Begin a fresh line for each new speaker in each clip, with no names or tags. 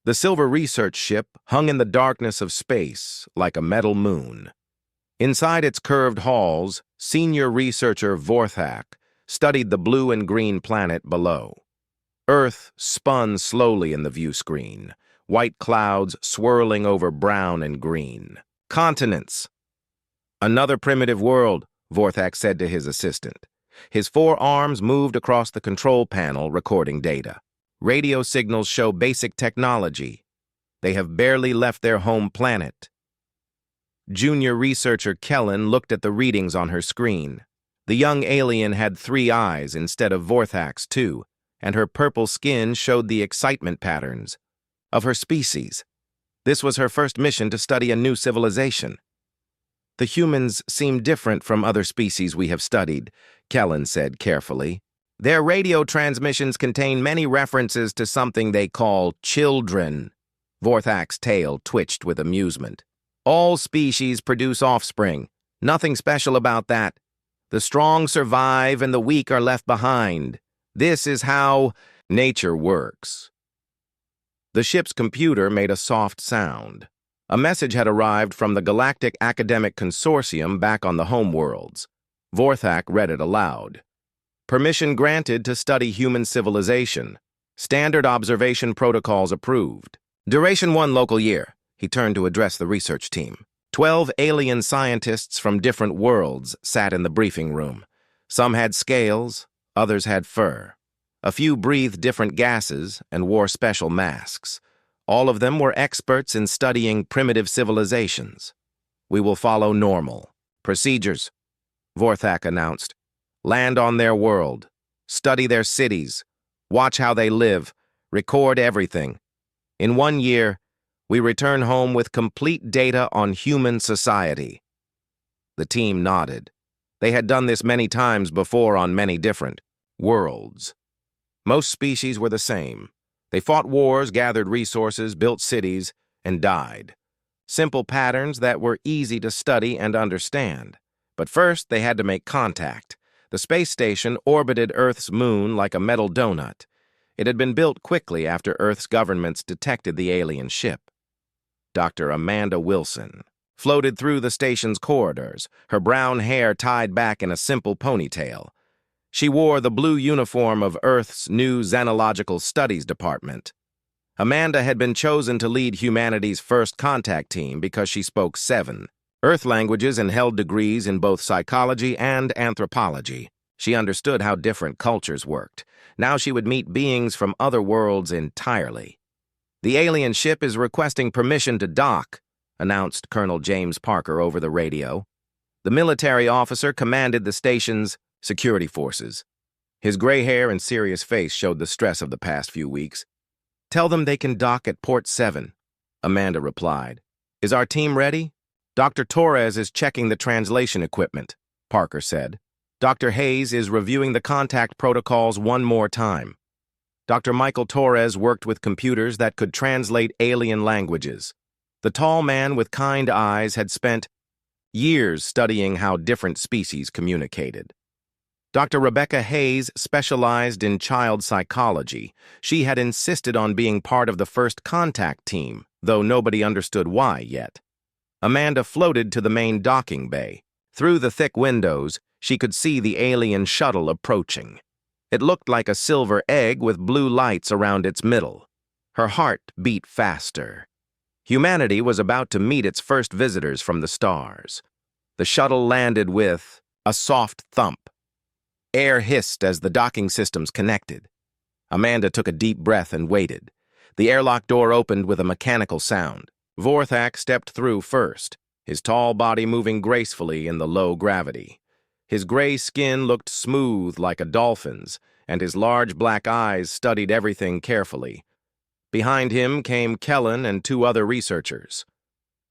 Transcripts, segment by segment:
The silver research ship hung in the darkness of space like a metal moon. Inside its curved halls, senior researcher Vorthak studied the blue and green planet below. Earth spun slowly in the view screen, white clouds swirling over brown and green. Continents. Another primitive world, Vorthak said to his assistant. His 4 arms moved across the control panel, recording data. Radio signals show basic technology. They have barely left their home planet. Junior researcher Kellen looked at the readings on her screen. The young alien had 3 eyes instead of Vorthak's 2, and her purple skin showed the excitement patterns of her species. This was her first mission to study a new civilization. The humans seem different from other species we have studied, Kellen said carefully. Their radio transmissions contain many references to something they call children. Vorthak's tail twitched with amusement. All species produce offspring. Nothing special about that. The strong survive and the weak are left behind. This is how nature works. The ship's computer made a soft sound. A message had arrived from the Galactic Academic Consortium back on the homeworlds. Vorthak read it aloud. Permission granted to study human civilization. Standard observation protocols approved. Duration 1 local year. He turned to address the research team. 12 alien scientists from different worlds sat in the briefing room. Some had scales, others had fur. A few breathed different gases and wore special masks. All of them were experts in studying primitive civilizations. We will follow normal procedures, Vorthak announced. Land on their world, study their cities, watch how they live, record everything. In 1 year, we return home with complete data on human society. The team nodded. They had done this many times before on many different worlds. Most species were the same. They fought wars, gathered resources, built cities, and died. Simple patterns that were easy to study and understand. But first, they had to make contact. The space station orbited Earth's moon like a metal donut. It had been built quickly after Earth's governments detected the alien ship. Dr. Amanda Wilson floated through the station's corridors, her brown hair tied back in a simple ponytail. She wore the blue uniform of Earth's new Xenological Studies Department. Amanda had been chosen to lead humanity's first contact team because she spoke 7 Earth languages and held degrees in both psychology and anthropology. She understood how different cultures worked. Now she would meet beings from other worlds entirely. The alien ship is requesting permission to dock, announced Colonel James Parker over the radio. The military officer commanded the station's security forces. His gray hair and serious face showed the stress of the past few weeks. Tell them they can dock at Port 7, Amanda replied. Is our team ready? Dr. Torres is checking the translation equipment, Parker said. Dr. Hayes is reviewing the contact protocols one more time. Dr. Michael Torres worked with computers that could translate alien languages. The tall man with kind eyes had spent years studying how different species communicated. Dr. Rebecca Hayes specialized in child psychology. She had insisted on being part of the first contact team, though nobody understood why yet. Amanda floated to the main docking bay. Through the thick windows, she could see the alien shuttle approaching. It looked like a silver egg with blue lights around its middle. Her heart beat faster. Humanity was about to meet its first visitors from the stars. The shuttle landed with a soft thump. Air hissed as the docking systems connected. Amanda took a deep breath and waited. The airlock door opened with a mechanical sound. Vorthak stepped through first, his tall body moving gracefully in the low gravity. His gray skin looked smooth like a dolphin's, and his large black eyes studied everything carefully. Behind him came Kellen and 2 other researchers.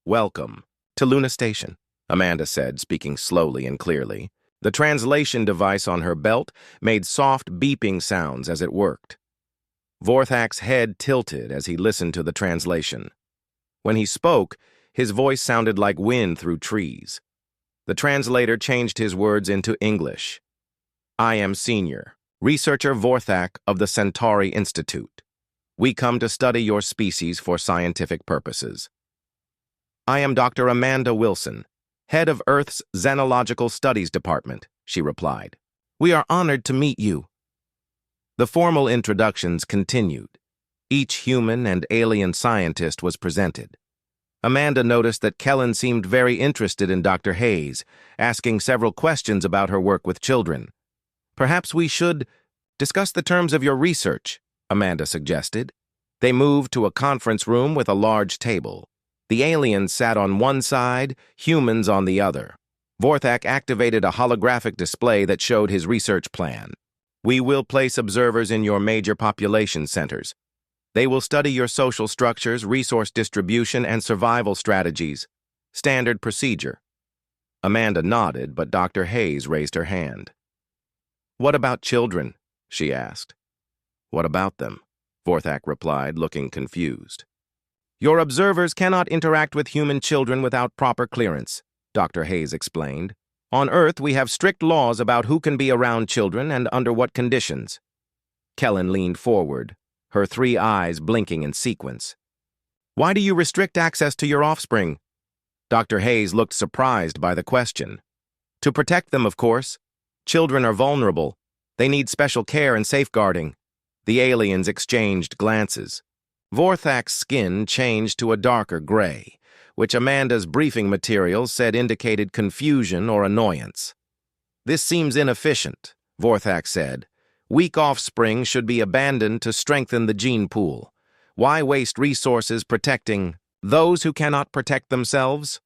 Welcome to Luna Station, Amanda said, speaking slowly and clearly. The translation device on her belt made soft beeping sounds as it worked. Vorthak's head tilted as he listened to the translation. When he spoke, his voice sounded like wind through trees. The translator changed his words into English. I am Senior, Researcher Vorthak of the Centauri Institute. We come to study your species for scientific purposes. I am Dr. Amanda Wilson, head of Earth's Xenological Studies Department, she replied. We are honored to meet you. The formal introductions continued. Each human and alien scientist was presented. Amanda noticed that Kellen seemed very interested in Dr. Hayes, asking several questions about her work with children. Perhaps we should discuss the terms of your research, Amanda suggested. They moved to a conference room with a large table. The aliens sat on one side, humans on the other. Vorthak activated a holographic display that showed his research plan. We will place observers in your major population centers. They will study your social structures, resource distribution, and survival strategies. Standard procedure. Amanda nodded, but Dr. Hayes raised her hand. What about children? She asked. What about them? Vorthak replied, looking confused. Your observers cannot interact with human children without proper clearance, Dr. Hayes explained. On Earth, we have strict laws about who can be around children and under what conditions. Kellen leaned forward, her 3 eyes blinking in sequence. Why do you restrict access to your offspring? Dr. Hayes looked surprised by the question. To protect them, of course. Children are vulnerable. They need special care and safeguarding. The aliens exchanged glances. Vorthak's skin changed to a darker gray, which Amanda's briefing materials said indicated confusion or annoyance. This seems inefficient, Vorthak said. Weak offspring should be abandoned to strengthen the gene pool. Why waste resources protecting those who cannot protect themselves?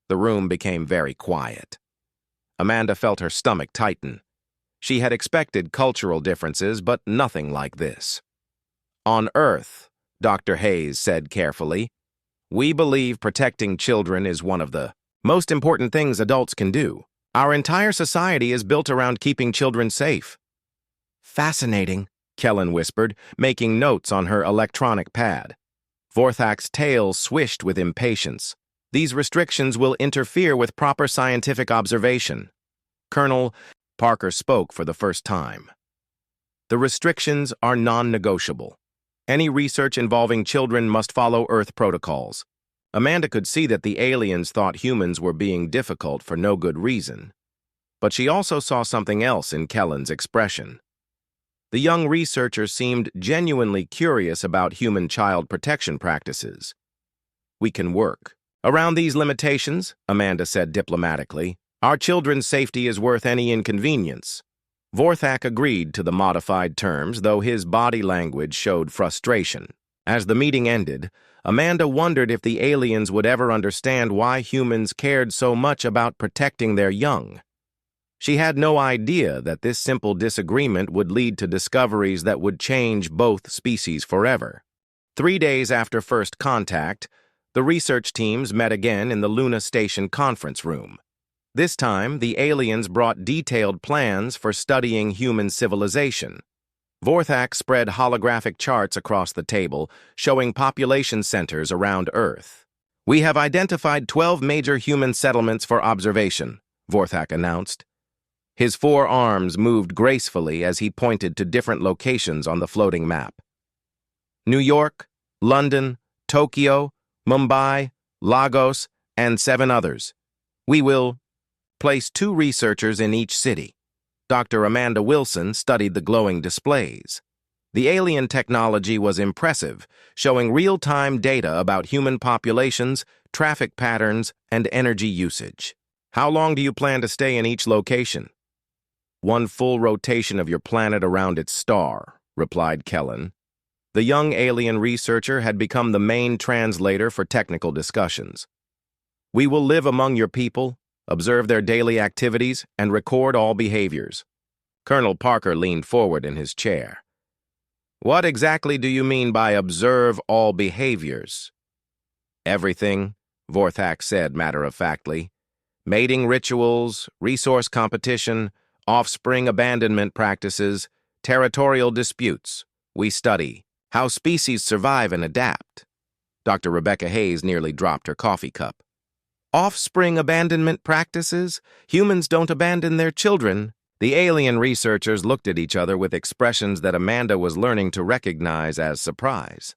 The room became very quiet. Amanda felt her stomach tighten. She had expected cultural differences, but nothing like this. On Earth, Dr. Hayes said carefully, we believe protecting children is one of the most important things adults can do. Our entire society is built around keeping children safe. Fascinating, Kellen whispered, making notes on her electronic pad. Vorthak's tail swished with impatience. These restrictions will interfere with proper scientific observation. Colonel Parker spoke for the first time. The restrictions are non-negotiable. Any research involving children must follow Earth protocols. Amanda could see that the aliens thought humans were being difficult for no good reason. But she also saw something else in Kellen's expression. The young researcher seemed genuinely curious about human child protection practices. We can work around these limitations, Amanda said diplomatically. Our children's safety is worth any inconvenience. Vorthak agreed to the modified terms, though his body language showed frustration. As the meeting ended, Amanda wondered if the aliens would ever understand why humans cared so much about protecting their young. She had no idea that this simple disagreement would lead to discoveries that would change both species forever. 3 days after first contact, the research teams met again in the Luna Station conference room. This time, the aliens brought detailed plans for studying human civilization. Vorthak spread holographic charts across the table, showing population centers around Earth. We have identified 12 major human settlements for observation, Vorthak announced. His 4 arms moved gracefully as he pointed to different locations on the floating map. New York, London, Tokyo, Mumbai, Lagos, and 7 others. We will place 2 researchers in each city. Dr. Amanda Wilson studied the glowing displays. The alien technology was impressive, showing real-time data about human populations, traffic patterns, and energy usage. How long do you plan to stay in each location? 1 full rotation of your planet around its star, replied Kellen. The young alien researcher had become the main translator for technical discussions. We will live among your people, observe their daily activities, and record all behaviors. Colonel Parker leaned forward in his chair. What exactly do you mean by observe all behaviors? Everything, Vorthak said matter-of-factly. Mating rituals, resource competition, offspring abandonment practices, territorial disputes. We study how species survive and adapt. Dr. Rebecca Hayes nearly dropped her coffee cup. Offspring abandonment practices? Humans don't abandon their children. The alien researchers looked at each other with expressions that Amanda was learning to recognize as surprise.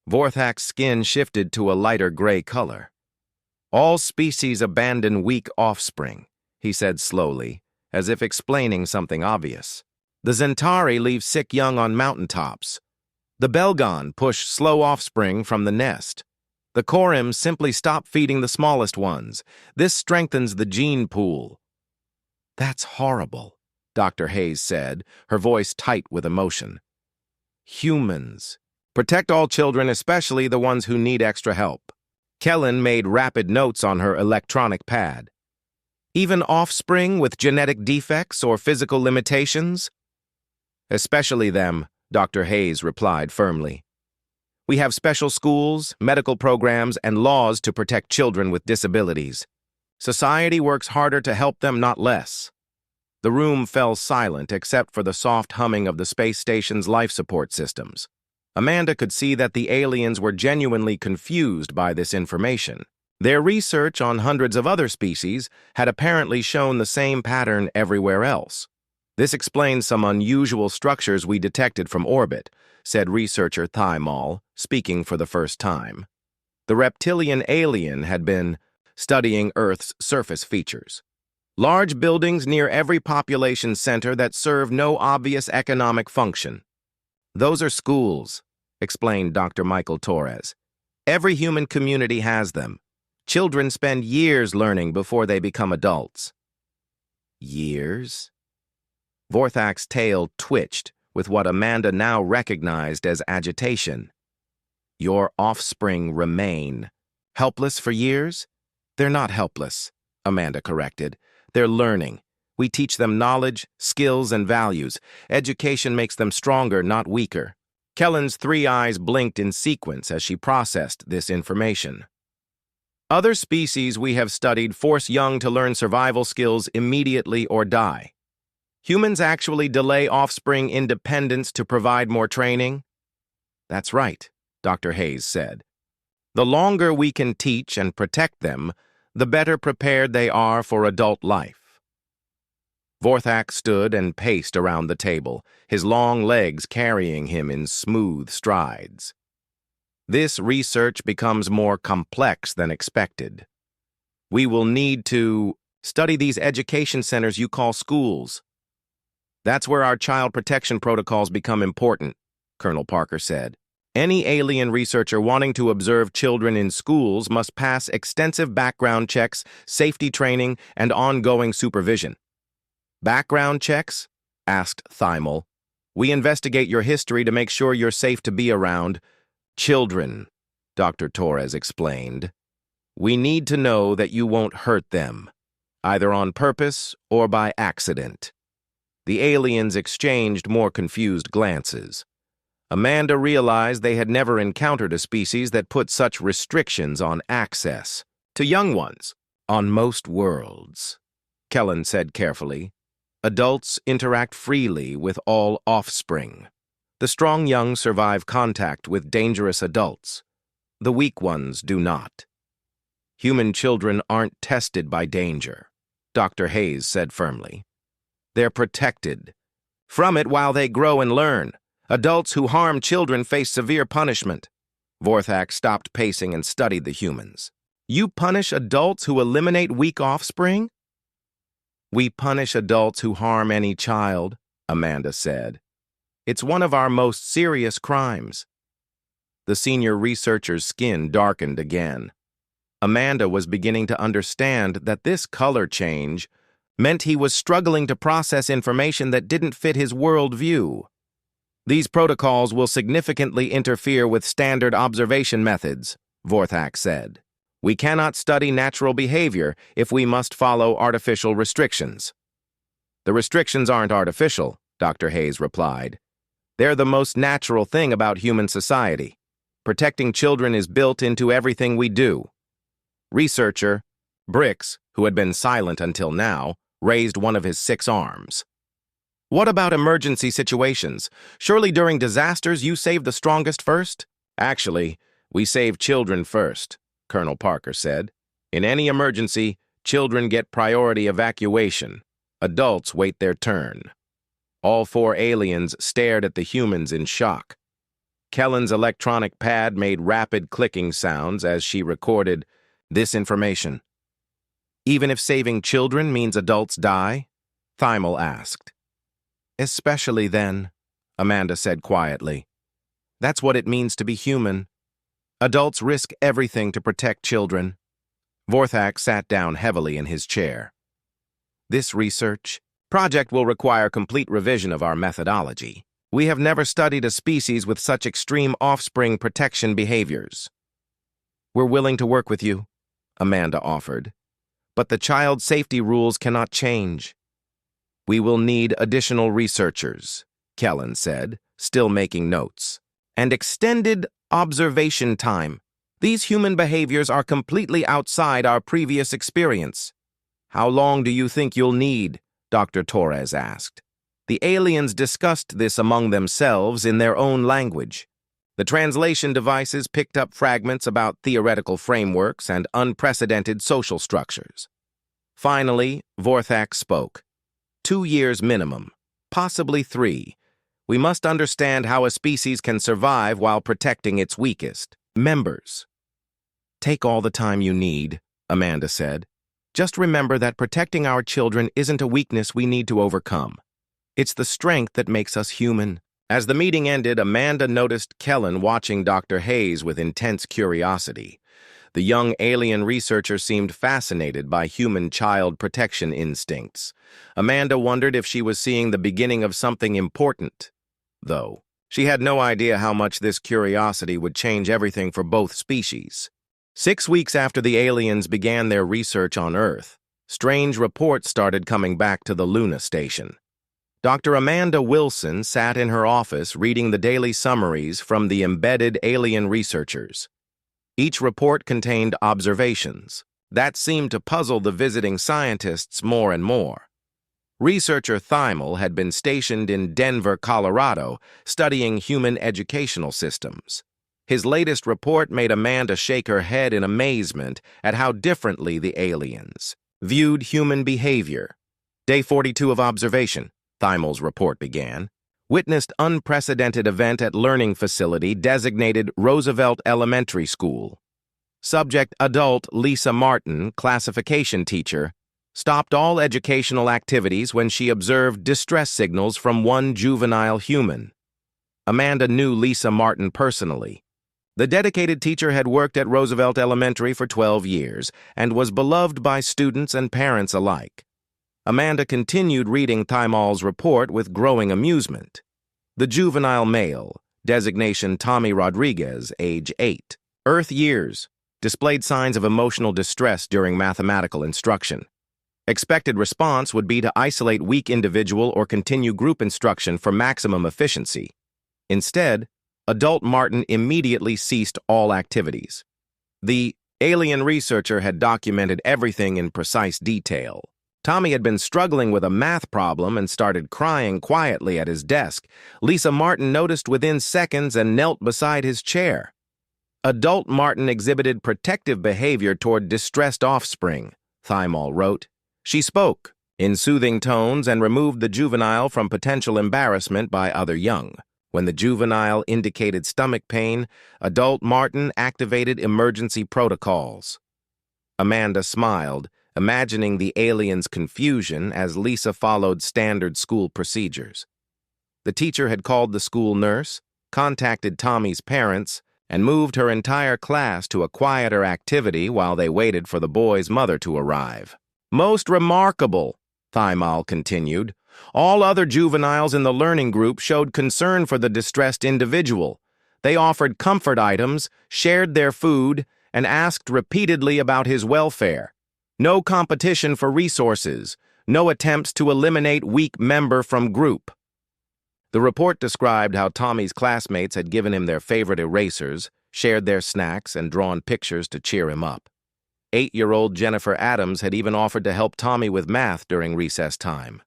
Vorthak's skin shifted to a lighter gray color. "All species abandon weak offspring," he said slowly, as if explaining something obvious. "The Zentari leave sick young on mountaintops. The Belgon push slow offspring from the nest. The Korim simply stop feeding the smallest ones. This strengthens the gene pool." "That's horrible," Dr. Hayes said, her voice tight with emotion. "Humans. Protect all children, especially the ones who need extra help." Kellen made rapid notes on her electronic pad. "Even offspring with genetic defects or physical limitations?" "Especially them," Dr. Hayes replied firmly. "We have special schools, medical programs, and laws to protect children with disabilities. Society works harder to help them, not less." The room fell silent except for the soft humming of the space station's life support systems. Amanda could see that the aliens were genuinely confused by this information. Their research on hundreds of other species had apparently shown the same pattern everywhere else. "This explains some unusual structures we detected from orbit," said researcher Thymol, speaking for the first time. The reptilian alien had been studying Earth's surface features. "Large buildings near every population center that serve no obvious economic function." "Those are schools," explained Dr. Michael Torres. "Every human community has them. Children spend years learning before they become adults." Years? Vorthak's tail twitched with what Amanda now recognized as agitation. "Your offspring remain helpless for years?" "They're not helpless," Amanda corrected. "They're learning. We teach them knowledge, skills, and values. Education makes them stronger, not weaker." Kellen's 3 eyes blinked in sequence as she processed this information. "Other species we have studied force young to learn survival skills immediately or die. Humans actually delay offspring independence to provide more training?" "That's right," Dr. Hayes said. "The longer we can teach and protect them, the better prepared they are for adult life." Vorthak stood and paced around the table, his long legs carrying him in smooth strides. "This research becomes more complex than expected. We will need to study these education centers you call schools. That's where our child protection protocols become important," Colonel Parker said. "Any alien researcher wanting to observe children in schools must pass extensive background checks, safety training, and ongoing supervision." "Background checks?" asked Thymol. "We investigate your history to make sure you're safe to be around." "Children," Dr. Torres explained. "We need to know that you won't hurt them, either on purpose or by accident." The aliens exchanged more confused glances. Amanda realized they had never encountered a species that put such restrictions on access to young ones. "On most worlds," Kellen said carefully, "adults interact freely with all offspring. The strong young survive contact with dangerous adults. The weak ones do not. Human children aren't tested by danger," Dr. Hayes said firmly. "They're protected from it while they grow and learn. Adults who harm children face severe punishment." Vorthak stopped pacing and studied the humans. "You punish adults who eliminate weak offspring?" "We punish adults who harm any child," Amanda said. "It's one of our most serious crimes." The senior researcher's skin darkened again. Amanda was beginning to understand that this color change meant he was struggling to process information that didn't fit his worldview. "These protocols will significantly interfere with standard observation methods," Vorthak said. "We cannot study natural behavior if we must follow artificial restrictions." "The restrictions aren't artificial," Dr. Hayes replied. "They're the most natural thing about human society. Protecting children is built into everything we do." Researcher Brix, who had been silent until now, raised one of his 6 arms. "What about emergency situations? Surely during disasters you save the strongest first?" "Actually, we save children first," Colonel Parker said. "In any emergency, children get priority evacuation." Adults wait their turn. All four aliens stared at the humans in shock. Kellen's electronic pad made rapid clicking sounds as she recorded this information. Even if saving children means adults die? Thymel asked. Especially then, Amanda said quietly. That's what it means to be human. Adults risk everything to protect children. Vorthak sat down heavily in his chair. This research project will require complete revision of our methodology. We have never studied a species with such extreme offspring protection behaviors. We're willing to work with you, Amanda offered, but the child safety rules cannot change. We will need additional researchers, Kellen said, still making notes. And extended observation time. These human behaviors are completely outside our previous experience. How long do you think you'll need? Dr. Torres asked. The aliens discussed this among themselves in their own language. The translation devices picked up fragments about theoretical frameworks and unprecedented social structures. Finally, Vorthak spoke. 2 years minimum, possibly 3. We must understand how a species can survive while protecting its weakest members. Take all the time you need, Amanda said. Just remember that protecting our children isn't a weakness we need to overcome. It's the strength that makes us human. As the meeting ended, Amanda noticed Kellen watching Dr. Hayes with intense curiosity. The young alien researcher seemed fascinated by human child protection instincts. Amanda wondered if she was seeing the beginning of something important, though. She had no idea how much this curiosity would change everything for both species. 6 weeks after the aliens began their research on Earth, strange reports started coming back to the Luna station. Dr. Amanda Wilson sat in her office reading the daily summaries from the embedded alien researchers. Each report contained observations. That seemed to puzzle the visiting scientists more and more. Researcher Thymel had been stationed in Denver, Colorado, studying human educational systems. His latest report made Amanda shake her head in amazement at how differently the aliens viewed human behavior. Day 42 of observation, Thymel's report began, witnessed unprecedented event at learning facility designated Roosevelt Elementary School. Subject adult Lisa Martin, classification teacher, stopped all educational activities when she observed distress signals from one juvenile human. Amanda knew Lisa Martin personally. The dedicated teacher had worked at Roosevelt Elementary for 12 years and was beloved by students and parents alike. Amanda continued reading Thymel's report with growing amusement. The juvenile male, designation Tommy Rodriguez, age 8, Earth years, displayed signs of emotional distress during mathematical instruction. Expected response would be to isolate weak individual or continue group instruction for maximum efficiency. Instead, adult Martin immediately ceased all activities. The alien researcher had documented everything in precise detail. Tommy had been struggling with a math problem and started crying quietly at his desk. Lisa Martin noticed within seconds and knelt beside his chair. Adult Martin exhibited protective behavior toward distressed offspring, Thymel wrote. She spoke in soothing tones and removed the juvenile from potential embarrassment by other young. When the juvenile indicated stomach pain, adult Martin activated emergency protocols. Amanda smiled, imagining the alien's confusion as Lisa followed standard school procedures. The teacher had called the school nurse, contacted Tommy's parents, and moved her entire class to a quieter activity while they waited for the boy's mother to arrive. Most remarkable, Thymel continued. All other juveniles in the learning group showed concern for the distressed individual. They offered comfort items, shared their food, and asked repeatedly about his welfare. No competition for resources, no attempts to eliminate weak member from group. The report described how Tommy's classmates had given him their favorite erasers, shared their snacks, and drawn pictures to cheer him up. 8-year-old Jennifer Adams had even offered to help Tommy with math during recess time.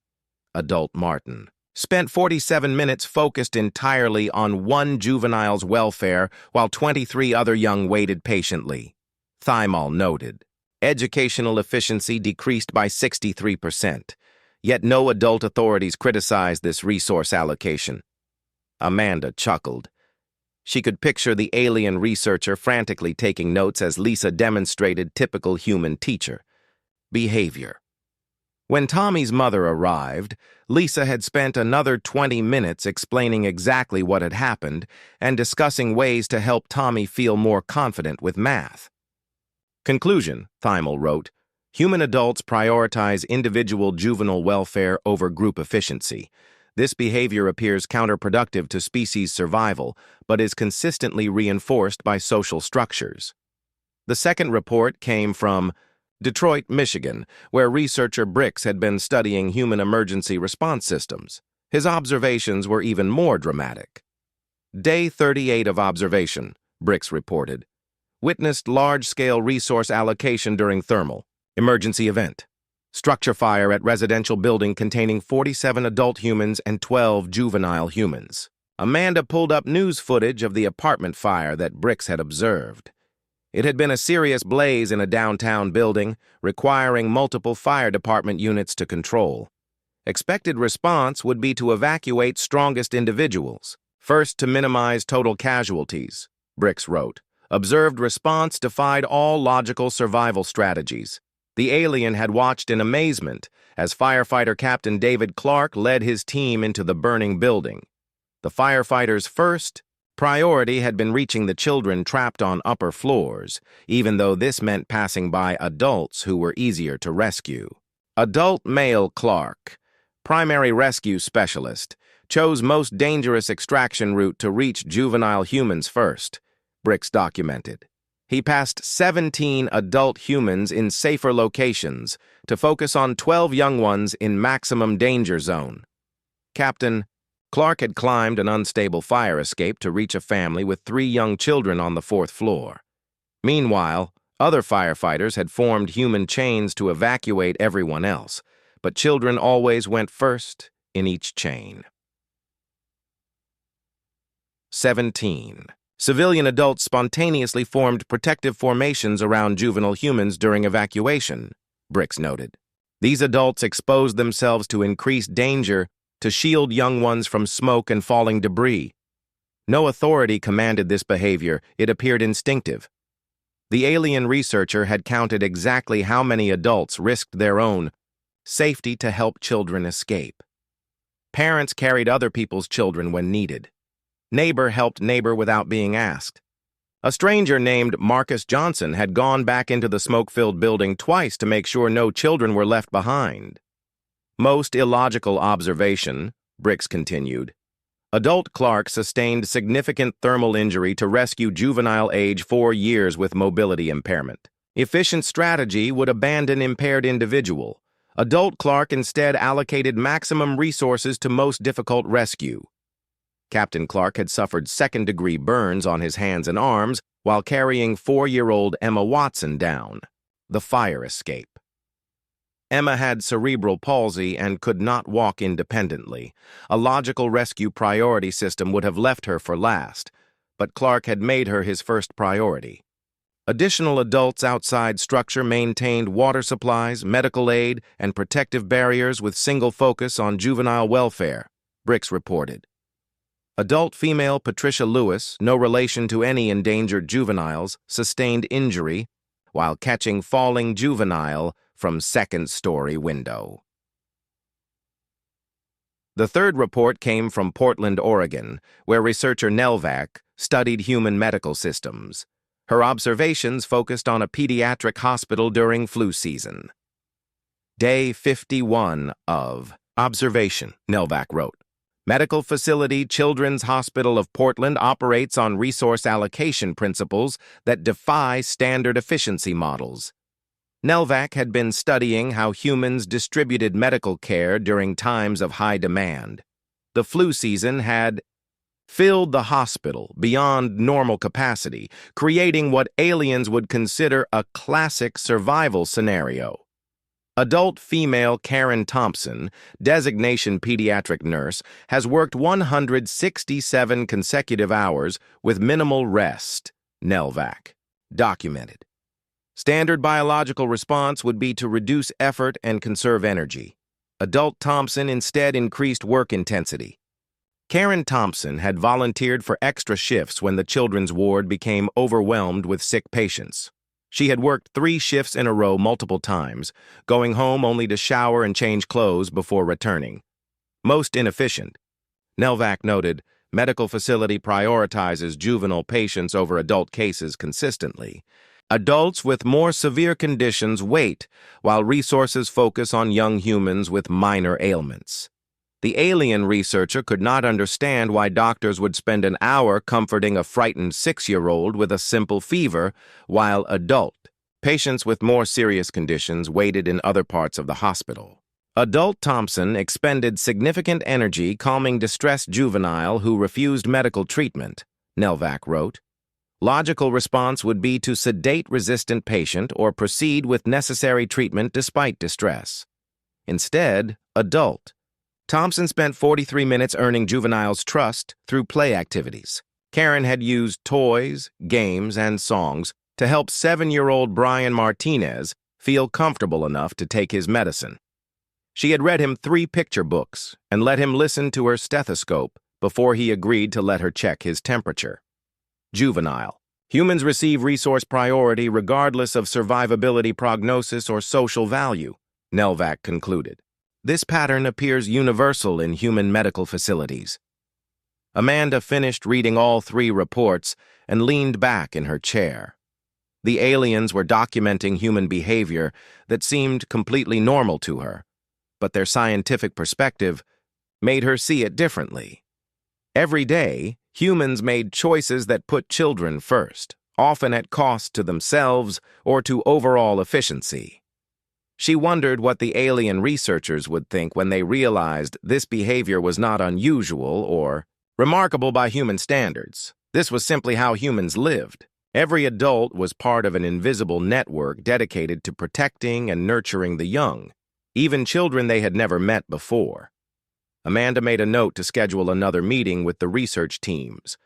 Adult Martin spent 47 minutes focused entirely on one juvenile's welfare while 23 other young waited patiently. Thymel noted. Educational efficiency decreased by 63%. yet no adult authorities criticized this resource allocation. Amanda chuckled. She could picture the alien researcher frantically taking notes as Lisa demonstrated typical human teacher behavior. When Tommy's mother arrived, Lisa had spent another 20 minutes explaining exactly what had happened and discussing ways to help Tommy feel more confident with math. Conclusion, Thymel wrote, human adults prioritize individual juvenile welfare over group efficiency. This behavior appears counterproductive to species survival, but is consistently reinforced by social structures. The second report came from Detroit, Michigan, where researcher Brix had been studying human emergency response systems. His observations were even more dramatic. Day 38 of observation, Brix reported, witnessed large-scale resource allocation during thermal emergency event. Structure fire at residential building containing 47 adult humans and 12 juvenile humans. Amanda pulled up news footage of the apartment fire that Brix had observed. It had been a serious blaze in a downtown building, requiring multiple fire department units to control. Expected response would be to evacuate strongest individuals, first to minimize total casualties, Brix wrote. Observed response defied all logical survival strategies. The alien had watched in amazement as firefighter Captain David Clark led his team into the burning building. The firefighters' first priority had been reaching the children trapped on upper floors, even though this meant passing by adults who were easier to rescue. Adult male Clark, primary rescue specialist, chose most dangerous extraction route to reach juvenile humans first, Brix documented. He passed 17 adult humans in safer locations to focus on 12 young ones in maximum danger zone. Captain Clark had climbed an unstable fire escape to reach a family with 3 young children on the 4th floor. Meanwhile, other firefighters had formed human chains to evacuate everyone else, but children always went first in each chain. 17. Civilian adults spontaneously formed protective formations around juvenile humans during evacuation, Brix noted. These adults exposed themselves to increased danger to shield young ones from smoke and falling debris. No authority commanded this behavior, it appeared instinctive. The alien researcher had counted exactly how many adults risked their own safety to help children escape. Parents carried other people's children when needed. Neighbor helped neighbor without being asked. A stranger named Marcus Johnson had gone back into the smoke-filled building twice to make sure no children were left behind. Most illogical observation, Brix continued. Adult Clark sustained significant thermal injury to rescue juvenile age 4 years with mobility impairment. Efficient strategy would abandon impaired individual. Adult Clark instead allocated maximum resources to most difficult rescue. Captain Clark had suffered second-degree burns on his hands and arms while carrying 4-year-old Emma Watson down. The fire escape. Emma had cerebral palsy and could not walk independently. A logical rescue priority system would have left her for last, but Clark had made her his first priority. Additional adults outside structure maintained water supplies, medical aid, and protective barriers with single focus on juvenile welfare, Brix reported. Adult female Patricia Lewis, no relation to any endangered juveniles, sustained injury while catching falling juvenile from second-story window. The third report came from Portland, Oregon, where researcher Nelvac studied human medical systems. Her observations focused on a pediatric hospital during flu season. Day 51 of observation, Nelvac wrote. Medical facility Children's Hospital of Portland operates on resource allocation principles that defy standard efficiency models. Nelvac had been studying how humans distributed medical care during times of high demand. The flu season had filled the hospital beyond normal capacity, creating what aliens would consider a classic survival scenario. Adult female Karen Thompson, designation pediatric nurse, has worked 167 consecutive hours with minimal rest, Nelvac documented. Standard biological response would be to reduce effort and conserve energy. Adult Thompson instead increased work intensity. Karen Thompson had volunteered for extra shifts when the children's ward became overwhelmed with sick patients. She had worked 3 shifts in a row multiple times, going home only to shower and change clothes before returning. Most inefficient. Nelvac noted, medical facility prioritizes juvenile patients over adult cases consistently. Adults with more severe conditions wait, while resources focus on young humans with minor ailments. The alien researcher could not understand why doctors would spend an hour comforting a frightened 6-year-old with a simple fever, while adult patients with more serious conditions waited in other parts of the hospital. Adult Thompson expended significant energy calming distressed juvenile who refused medical treatment, Nelvac wrote. Logical response would be to sedate resistant patient or proceed with necessary treatment despite distress. Instead, adult Thompson spent 43 minutes earning juveniles' trust through play activities. Karen had used toys, games, and songs to help 7-year-old Brian Martinez feel comfortable enough to take his medicine. She had read him 3 picture books and let him listen to her stethoscope before he agreed to let her check his temperature. Juvenile. Humans receive resource priority regardless of survivability, prognosis, or social value, Nelvac concluded. This pattern appears universal in human medical facilities. Amanda finished reading all 3 reports and leaned back in her chair. The aliens were documenting human behavior that seemed completely normal to her, but their scientific perspective made her see it differently. Every day, humans made choices that put children first, often at cost to themselves or to overall efficiency. She wondered what the alien researchers would think when they realized this behavior was not unusual or remarkable by human standards. This was simply how humans lived. Every adult was part of an invisible network dedicated to protecting and nurturing the young, even children they had never met before. Amanda made a note to schedule another meeting with the research teams.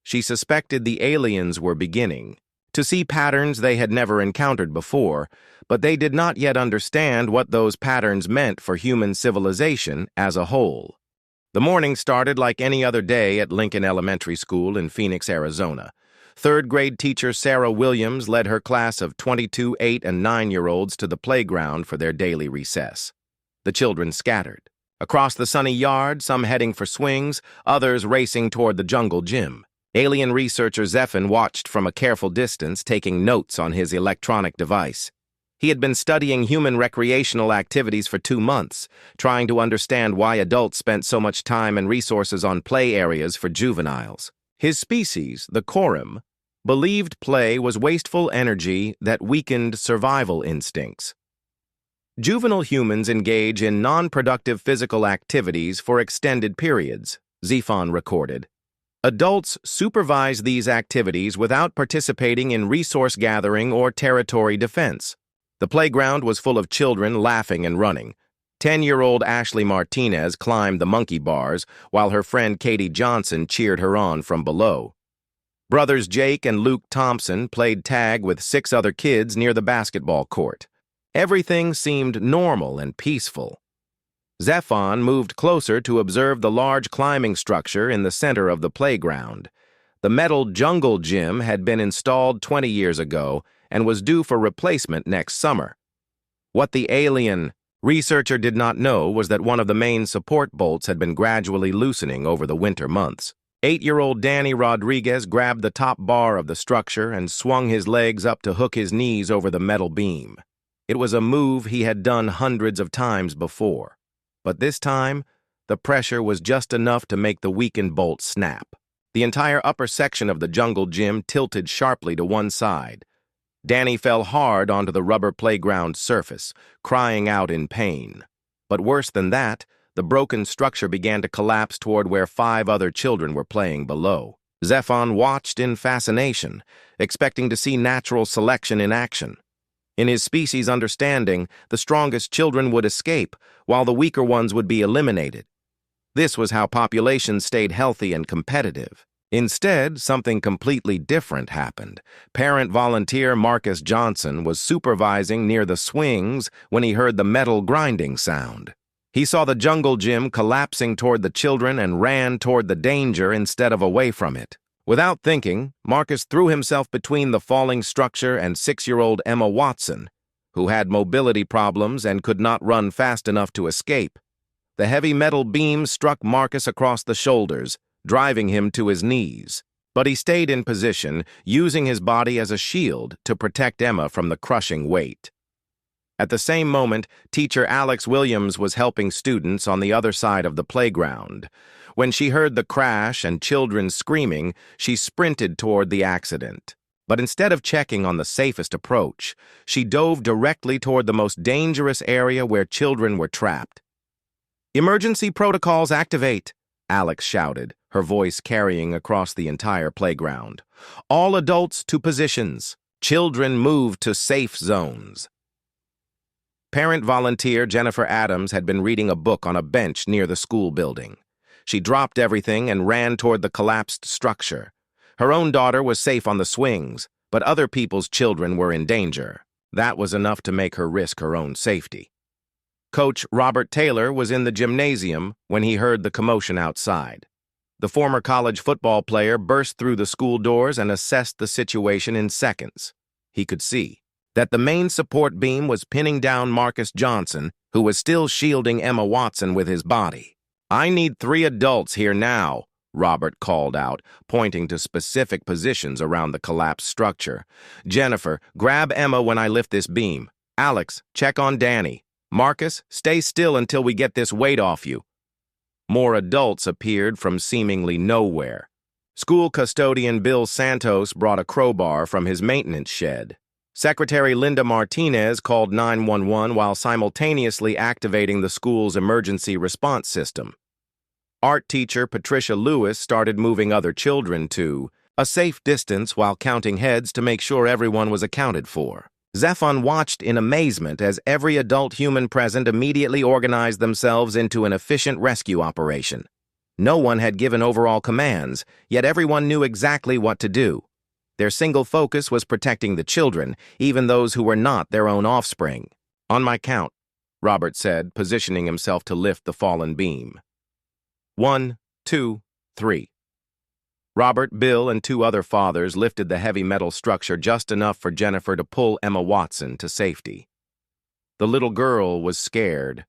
She suspected the aliens were beginning to see patterns they had never encountered before, but they did not yet understand what those patterns meant for human civilization as a whole. The morning started like any other day at Lincoln Elementary School in Phoenix, Arizona. 3rd-grade teacher Sarah Williams led her class of 22 8- and 9-year-olds to the playground for their daily recess. The children scattered. Across the sunny yard, some heading for swings, others racing toward the jungle gym. Alien researcher Zephan watched from a careful distance, taking notes on his electronic device. He had been studying human recreational activities for 2 months, trying to understand why adults spent so much time and resources on play areas for juveniles. His species, the Corim, believed play was wasteful energy that weakened survival instincts. Juvenile humans engage in non-productive physical activities for extended periods, Zephan recorded. Adults supervise these activities without participating in resource gathering or territory defense. The playground was full of children laughing and running. 10-year-old Ashley Martinez climbed the monkey bars while her friend Katie Johnson cheered her on from below. Brothers Jake and Luke Thompson played tag with 6 other kids near the basketball court. Everything seemed normal and peaceful. Zephan moved closer to observe the large climbing structure in the center of the playground. The metal jungle gym had been installed 20 years ago and was due for replacement next summer. What the alien researcher did not know was that one of the main support bolts had been gradually loosening over the winter months. 8-year-old Danny Rodriguez grabbed the top bar of the structure and swung his legs up to hook his knees over the metal beam. It was a move he had done hundreds of times before. But this time, the pressure was just enough to make the weakened bolt snap. The entire upper section of the jungle gym tilted sharply to one side. Danny fell hard onto the rubber playground surface, crying out in pain. But worse than that, the broken structure began to collapse toward where 5 other children were playing below. Zephan watched in fascination, expecting to see natural selection in action. In his species' understanding, the strongest children would escape, while the weaker ones would be eliminated. This was how populations stayed healthy and competitive. Instead, something completely different happened. Parent volunteer Marcus Johnson was supervising near the swings when he heard the metal grinding sound. He saw the jungle gym collapsing toward the children and ran toward the danger instead of away from it. Without thinking, Marcus threw himself between the falling structure and 6-year-old Emma Watson, who had mobility problems and could not run fast enough to escape. The heavy metal beam struck Marcus across the shoulders, driving him to his knees. But he stayed in position, using his body as a shield to protect Emma from the crushing weight. At the same moment, teacher Alex Williams was helping students on the other side of the playground. When she heard the crash and children screaming, she sprinted toward the accident. But instead of checking on the safest approach, she dove directly toward the most dangerous area where children were trapped. "Emergency protocols activate," Alex shouted, her voice carrying across the entire playground. "All adults to positions. Children move to safe zones." Parent volunteer Jennifer Adams had been reading a book on a bench near the school building. She dropped everything and ran toward the collapsed structure. Her own daughter was safe on the swings, but other people's children were in danger. That was enough to make her risk her own safety. Coach Robert Taylor was in the gymnasium when he heard the commotion outside. The former college football player burst through the school doors and assessed the situation in seconds. He could see that the main support beam was pinning down Marcus Johnson, who was still shielding Emma Watson with his body. "I need 3 adults here now," Robert called out, pointing to specific positions around the collapsed structure. "Jennifer, grab Emma when I lift this beam. Alex, check on Danny. Marcus, stay still until we get this weight off you." More adults appeared from seemingly nowhere. School custodian Bill Santos brought a crowbar from his maintenance shed. Secretary Linda Martinez called 911 while simultaneously activating the school's emergency response system. Art teacher Patricia Lewis started moving other children to a safe distance while counting heads to make sure everyone was accounted for. Zephon watched in amazement as every adult human present immediately organized themselves into an efficient rescue operation. No one had given overall commands, yet everyone knew exactly what to do. Their single focus was protecting the children, even those who were not their own offspring. "On my count," Robert said, positioning himself to lift the fallen beam. 1, 2, 3. Robert, Bill, and 2 other fathers lifted the heavy metal structure just enough for Jennifer to pull Emma Watson to safety. The little girl was scared,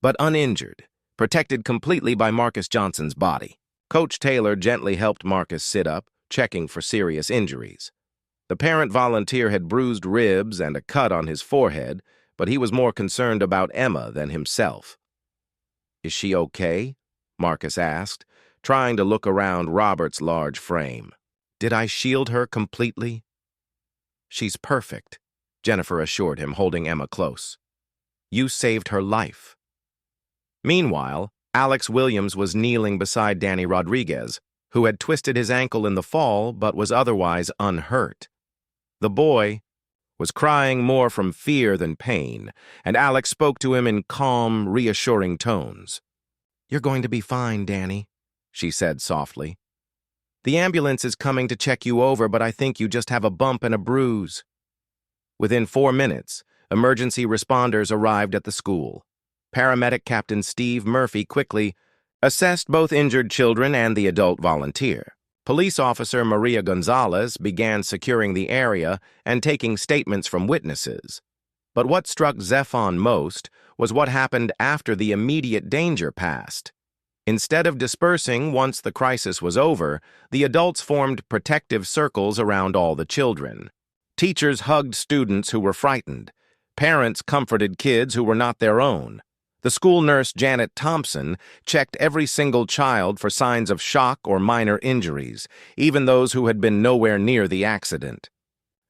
but uninjured, protected completely by Marcus Johnson's body. Coach Taylor gently helped Marcus sit up, checking for serious injuries. The parent volunteer had bruised ribs and a cut on his forehead, but he was more concerned about Emma than himself. "Is she okay?" Marcus asked, trying to look around Robert's large frame. "Did I shield her completely?" "She's perfect," Jennifer assured him, holding Emma close. "You saved her life." Meanwhile, Alex Williams was kneeling beside Danny Rodriguez, who had twisted his ankle in the fall but was otherwise unhurt. The boy was crying more from fear than pain, and Alex spoke to him in calm, reassuring tones. "You're going to be fine, Danny," she said softly. "The ambulance is coming to check you over, but I think you just have a bump and a bruise." Within 4 minutes, emergency responders arrived at the school. Paramedic Captain Steve Murphy quickly assessed both injured children and the adult volunteer. Police officer Maria Gonzalez began securing the area and taking statements from witnesses. But what struck Zephon most was what happened after the immediate danger passed. Instead of dispersing once the crisis was over, the adults formed protective circles around all the children. Teachers hugged students who were frightened. Parents comforted kids who were not their own. The school nurse Janet Thompson checked every single child for signs of shock or minor injuries, even those who had been nowhere near the accident.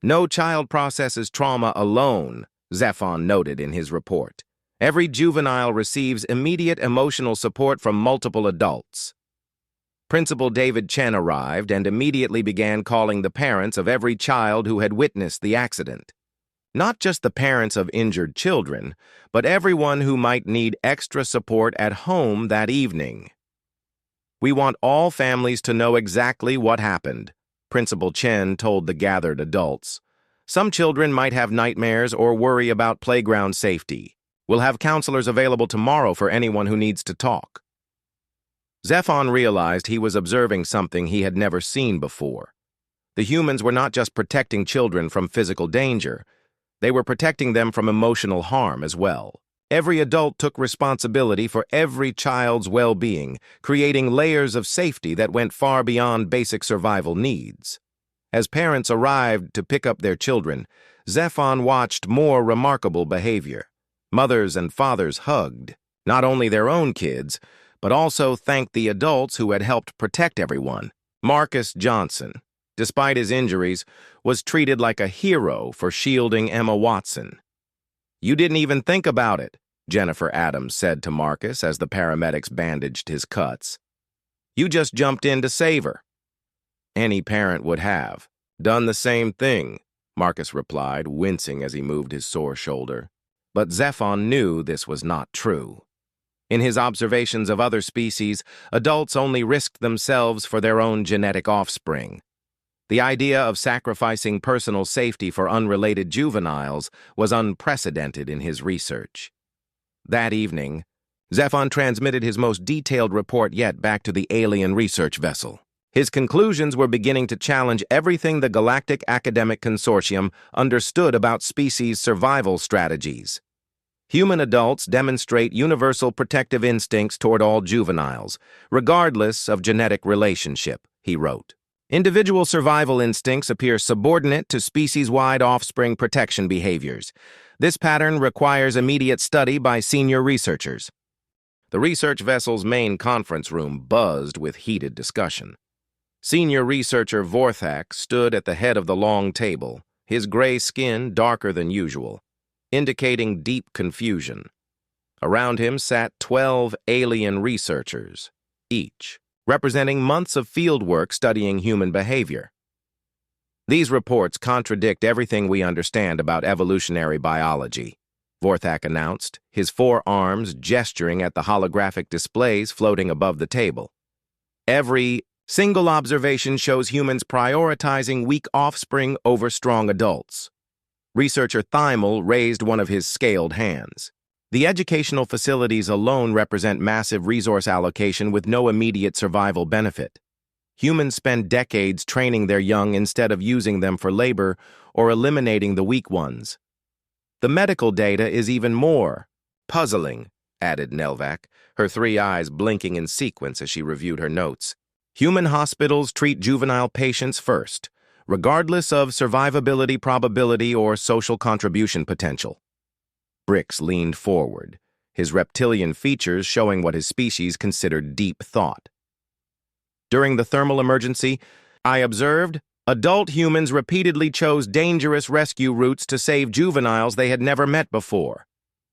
"No child processes trauma alone," Zephon noted in his report. "Every juvenile receives immediate emotional support from multiple adults." Principal David Chen arrived and immediately began calling the parents of every child who had witnessed the accident. Not just the parents of injured children, but everyone who might need extra support at home that evening. "We want all families to know exactly what happened," Principal Chen told the gathered adults. "Some children might have nightmares or worry about playground safety. We'll have counselors available tomorrow for anyone who needs to talk. Zephon realized he was observing something he had never seen before. The humans were not just protecting children from physical danger, they were protecting them from emotional harm as well. Every adult took responsibility for every child's well-being, creating layers of safety that went far beyond basic survival needs. As parents arrived to pick up their children, Zephon watched more remarkable behavior. Mothers and fathers hugged, not only their own kids, but also thanked the adults who had helped protect everyone. Marcus Johnson, despite his injuries, was treated like a hero for shielding Emma Watson. "You didn't even think about it," Jennifer Adams said to Marcus as the paramedics bandaged his cuts. "You just jumped in to save her." "Any parent would have done the same thing," Marcus replied, wincing as he moved his sore shoulder. But Zephon knew this was not true. In his observations of other species, adults only risked themselves for their own genetic offspring. The idea of sacrificing personal safety for unrelated juveniles was unprecedented in his research. That evening, Zephon transmitted his most detailed report yet back to the alien research vessel. His conclusions were beginning to challenge everything the Galactic Academic Consortium understood about species survival strategies. Human adults demonstrate universal protective instincts toward all juveniles, regardless of genetic relationship, he wrote. Individual survival instincts appear subordinate to species-wide offspring protection behaviors. This pattern requires immediate study by senior researchers. The research vessel's main conference room buzzed with heated discussion. Senior researcher Vorthak stood at the head of the long table, his gray skin darker than usual, indicating deep confusion. Around him sat 12 alien researchers, each representing months of fieldwork studying human behavior. "These reports contradict everything we understand about evolutionary biology," Vorthak announced, his forearms gesturing at the holographic displays floating above the table. "Every single observation shows humans prioritizing weak offspring over strong adults." Researcher Thymel raised one of his scaled hands. "The educational facilities alone represent massive resource allocation with no immediate survival benefit. Humans spend decades training their young instead of using them for labor or eliminating the weak ones. The medical data is even more puzzling," added Nelvac, her three eyes blinking in sequence as she reviewed her notes. "Human hospitals treat juvenile patients first, regardless of survivability probability or social contribution potential." Brix leaned forward, his reptilian features showing what his species considered deep thought. "During the thermal emergency, I observed adult humans repeatedly chose dangerous rescue routes to save juveniles they had never met before.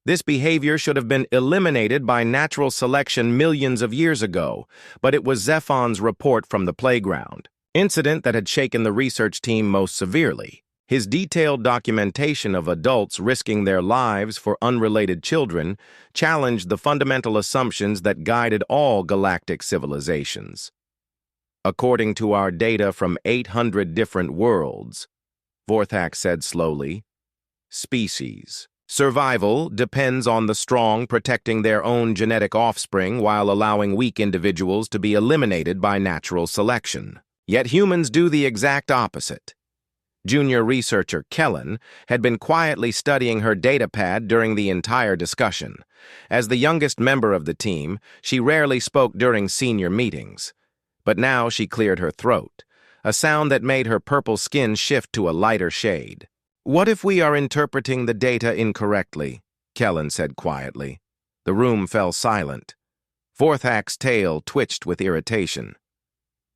This behavior should have been eliminated by natural selection millions of years ago, but it was Zephon's report from the playground incident that had shaken the research team most severely. His detailed documentation of adults risking their lives for unrelated children challenged the fundamental assumptions that guided all galactic civilizations. "According to our data from 800 different worlds," Vorthak said slowly, "species survival depends on the strong protecting their own genetic offspring while allowing weak individuals to be eliminated by natural selection. Yet humans do the exact opposite." Junior researcher Kellen had been quietly studying her datapad during the entire discussion. As the youngest member of the team, she rarely spoke during senior meetings. But now she cleared her throat, a sound that made her purple skin shift to a lighter shade. "What if we are interpreting the data incorrectly?" Kellen said quietly. The room fell silent. Vorthak's tail twitched with irritation.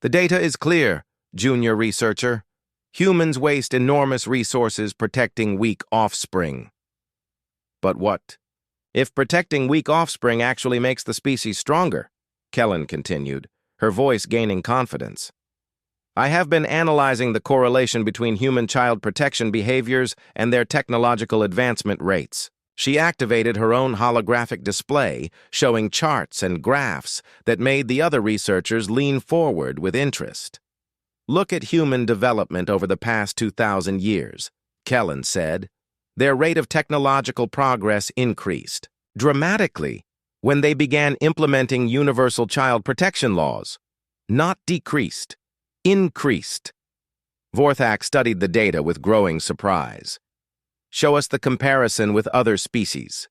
"The data is clear, junior researcher. Humans waste enormous resources protecting weak offspring." "But what if protecting weak offspring actually makes the species stronger?" Kellen continued, her voice gaining confidence. "I have been analyzing the correlation between human child protection behaviors and their technological advancement rates." She activated her own holographic display, showing charts and graphs that made the other researchers lean forward with interest. "Look at human development over the past 2,000 years," Kellen said. their rate of technological progress increased dramatically when they began implementing universal child protection laws. Not decreased, increased. Vorthak studied the data with growing surprise. Show us the comparison with other species.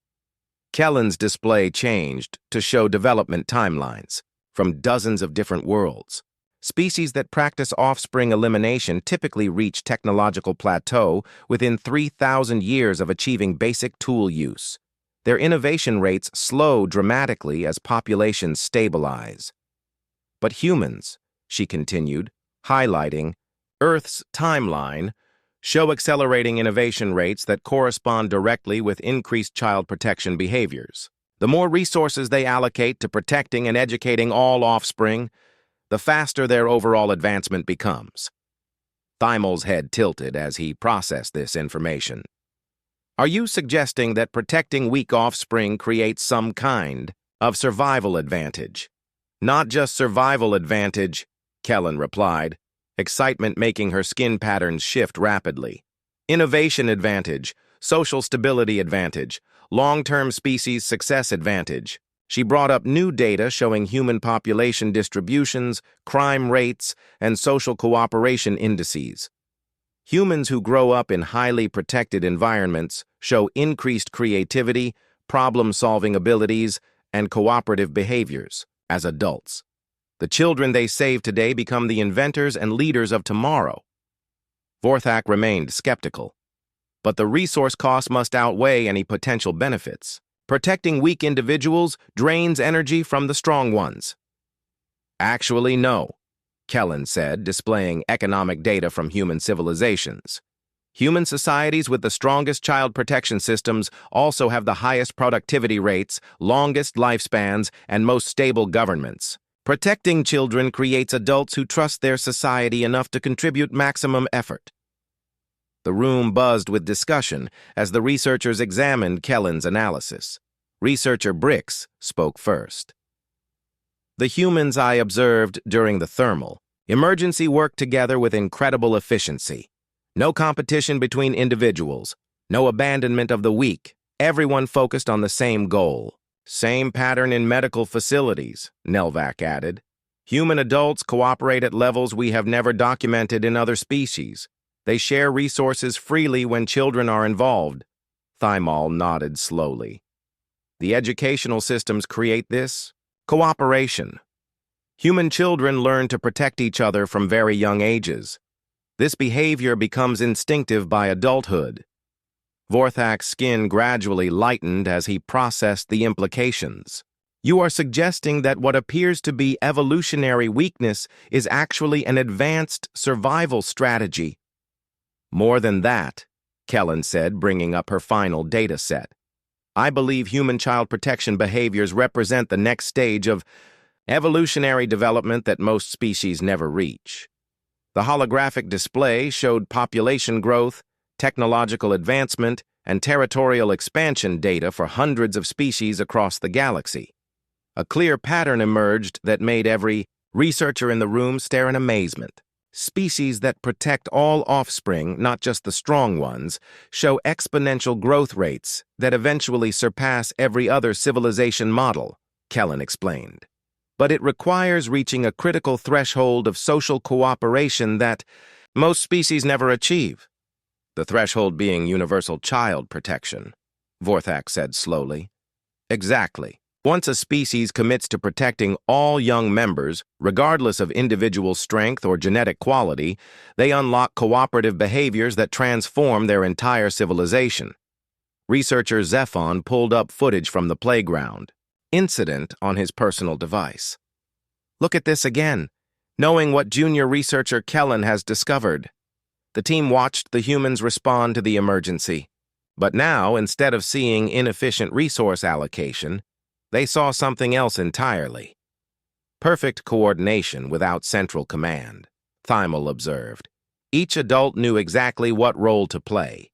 Kellen's display changed to show development timelines from dozens of different worlds. Species that practice offspring elimination typically reach technological plateau within 3,000 years of achieving basic tool use. Their innovation rates slow dramatically as populations stabilize. But humans, she continued, highlighting, Earth's timeline, show accelerating innovation rates that correspond directly with increased child protection behaviors. The more resources they allocate to protecting and educating all offspring, the faster their overall advancement becomes. Thimel's head tilted as he processed this information. Are you suggesting that protecting weak offspring creates some kind of survival advantage? Not just survival advantage, Kellen replied, excitement making her skin patterns shift rapidly. Innovation advantage, social stability advantage, long-term species success advantage. She brought up new data showing human population distributions, crime rates, and social cooperation indices. Humans who grow up in highly protected environments show increased creativity, problem-solving abilities, and cooperative behaviors as adults. The children they save today become the inventors and leaders of tomorrow. Vorthak remained skeptical. But the resource cost must outweigh any potential benefits. Protecting weak individuals drains energy from the strong ones. Actually, no, Kellen said, displaying economic data from human civilizations. Human societies with the strongest child protection systems also have the highest productivity rates, longest lifespans, and most stable governments. Protecting children creates adults who trust their society enough to contribute maximum effort. The room buzzed with discussion as the researchers examined Kellen's analysis. Researcher Brix spoke first. The humans I observed during the thermal emergency worked together with incredible efficiency. No competition between individuals, no abandonment of the weak. Everyone focused on the same goal. Same pattern in medical facilities, Nelvac added. Human adults cooperate at levels we have never documented in other species. They share resources freely when children are involved. Thimal nodded slowly. The educational systems create this cooperation. Human children learn to protect each other from very young ages. This behavior becomes instinctive by adulthood. Vorthak's skin gradually lightened as he processed the implications. You are suggesting that what appears to be evolutionary weakness is actually an advanced survival strategy. More than that, Kellen said, bringing up her final data set. I believe human child protection behaviors represent the next stage of evolutionary development that most species never reach. The holographic display showed population growth, technological advancement, and territorial expansion data for hundreds of species across the galaxy. A clear pattern emerged that made every researcher in the room stare in amazement. Species that protect all offspring, not just the strong ones, show exponential growth rates that eventually surpass every other civilization model, Kellen explained. But it requires reaching a critical threshold of social cooperation that most species never achieve. The threshold being universal child protection, Vorthak said slowly. Exactly. Once a species commits to protecting all young members, regardless of individual strength or genetic quality, they unlock cooperative behaviors that transform their entire civilization. Researcher Zephon pulled up footage from the playground, incident on his personal device. Look at this again, knowing what junior researcher Kellen has discovered. The team watched the humans respond to the emergency. But now, instead of seeing inefficient resource allocation, they saw something else entirely. Perfect coordination without central command, Thimal observed. Each adult knew exactly what role to play.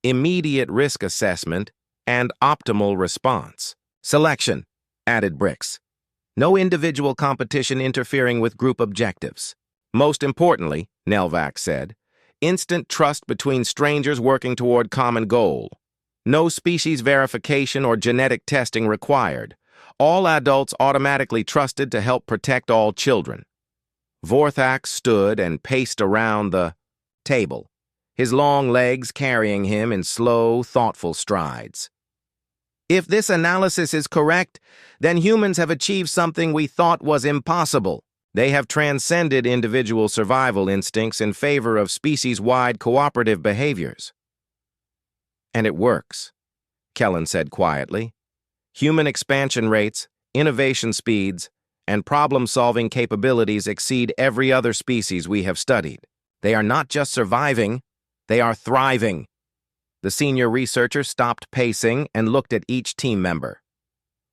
Immediate risk assessment and optimal response. Selection, added Brix. No individual competition interfering with group objectives. Most importantly, Nelvac said, instant trust between strangers working toward common goal. No species verification or genetic testing required. All adults automatically trusted to help protect all children. Vorthak stood and paced around the table, his long legs carrying him in slow, thoughtful strides. If this analysis is correct, then humans have achieved something we thought was impossible. They have transcended individual survival instincts in favor of species-wide cooperative behaviors. And it works, Kellen said quietly. Human expansion rates, innovation speeds, and problem-solving capabilities exceed every other species we have studied. They are not just surviving, they are thriving. The senior researcher stopped pacing and looked at each team member.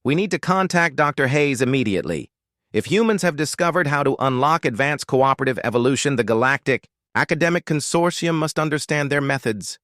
We need to contact Dr. Hayes immediately. If humans have discovered how to unlock advanced cooperative evolution, the Galactic Academic Consortium must understand their methods.